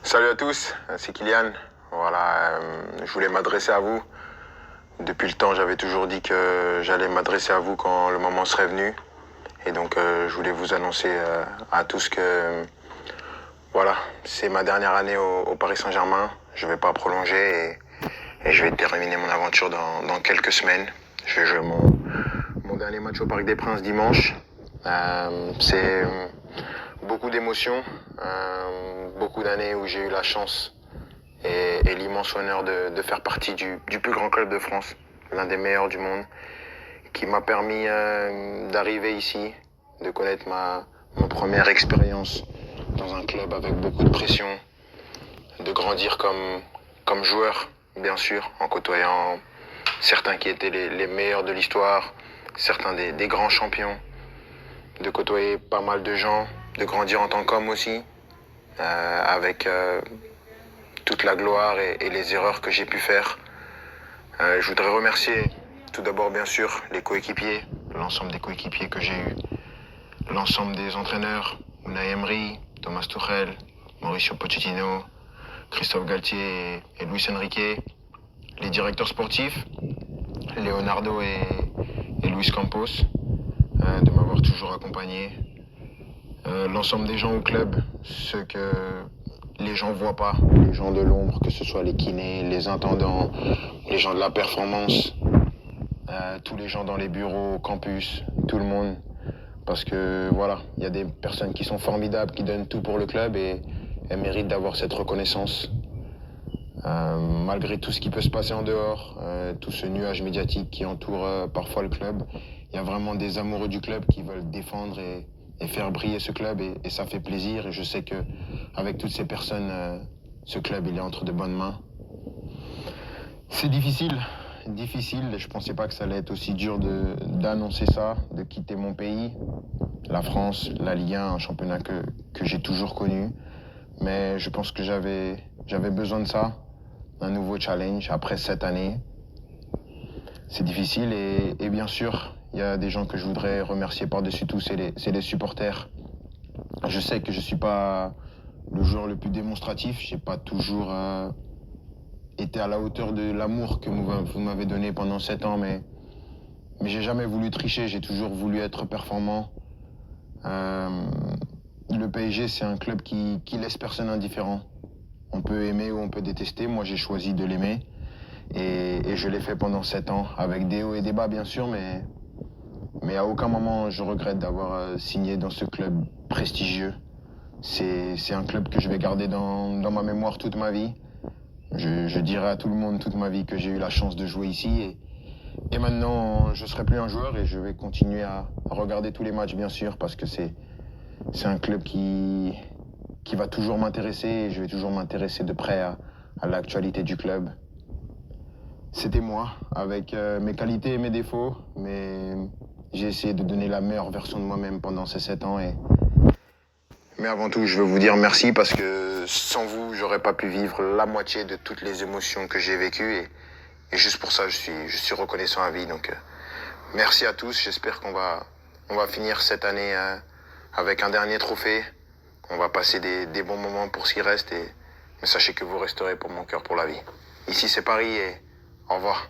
Salut à tous, c'est Kylian. Voilà, je voulais m'adresser à vous. Depuis le temps, j'avais toujours dit que j'allais m'adresser à vous quand le moment serait venu. Et donc, je voulais vous annoncer à tous que, voilà, c'est ma dernière année au Paris Saint-Germain. Je vais pas prolonger et je vais terminer mon aventure dans quelques semaines. Je vais jouer mon dernier match au Parc des Princes dimanche. C'est beaucoup d'émotions, beaucoup d'années où j'ai eu la chance et l'immense honneur de faire partie du plus grand club de France, l'un des meilleurs du monde, qui m'a permis d'arriver ici, de connaître ma première expérience dans un club avec beaucoup de pression, de grandir comme joueur, bien sûr, en côtoyant certains qui étaient les meilleurs de l'histoire, certains des grands champions, de côtoyer pas mal de gens, de grandir en tant qu'homme aussi, avec toute la gloire et les erreurs que j'ai pu faire. Je voudrais remercier tout d'abord bien sûr les coéquipiers, l'ensemble des coéquipiers que j'ai eus, l'ensemble des entraîneurs, Unai Emery, Thomas Tuchel, Mauricio Pochettino, Christophe Galtier et Luis Enrique, les directeurs sportifs, Leonardo et Luis Campos, de m'avoir toujours accompagné, l'ensemble des gens au club, ceux que les gens voient pas, les gens de l'ombre, que ce soit les kinés, les intendants, les gens de la performance, tous les gens dans les bureaux, au campus, tout le monde. Parce que voilà, il y a des personnes qui sont formidables, qui donnent tout pour le club et elles méritent d'avoir cette reconnaissance. Malgré tout ce qui peut se passer en dehors, tout ce nuage médiatique qui entoure parfois le club, il y a vraiment des amoureux du club qui veulent défendre et faire briller ce club et ça fait plaisir. Et je sais que avec toutes ces personnes, ce club il est entre de bonnes mains. C'est difficile. Je pensais pas que ça allait être aussi dur d'annoncer ça, de quitter mon pays, la France, la Ligue 1, un championnat que j'ai toujours connu. Mais je pense que j'avais besoin de ça, un nouveau challenge après 7 années. C'est difficile et bien sûr, il y a des gens que je voudrais remercier par-dessus tout, c'est les supporters. Je sais que je suis pas le joueur le plus démonstratif, j'ai pas toujours été à la hauteur de l'amour que vous m'avez donné pendant 7 ans, mais j'ai jamais voulu tricher, j'ai toujours voulu être performant. Le PSG, c'est un club qui laisse personne indifférent. On peut aimer ou on peut détester. Moi, j'ai choisi de l'aimer. Et je l'ai fait pendant 7 ans, avec des hauts et des bas, bien sûr, mais à aucun moment je regrette d'avoir signé dans ce club prestigieux. C'est un club que je vais garder dans ma mémoire toute ma vie. Je dirai à tout le monde toute ma vie que j'ai eu la chance de jouer ici. Et maintenant, je serai plus un joueur et je vais continuer à regarder tous les matchs, bien sûr, parce que c'est un club qui va toujours m'intéresser et je vais toujours m'intéresser de près à l'actualité du club. C'était moi, avec mes qualités et mes défauts, mais j'ai essayé de donner la meilleure version de moi-même pendant ces 7 ans. Mais avant tout, je veux vous dire merci parce que sans vous, j'aurais pas pu vivre la moitié de toutes les émotions que j'ai vécues et juste pour ça, je suis reconnaissant à vie. Donc, merci à tous. J'espère on va finir cette année avec un dernier trophée. On va passer des bons moments pour ce qui reste mais sachez que vous resterez pour mon cœur pour la vie. Ici, c'est Paris et au revoir.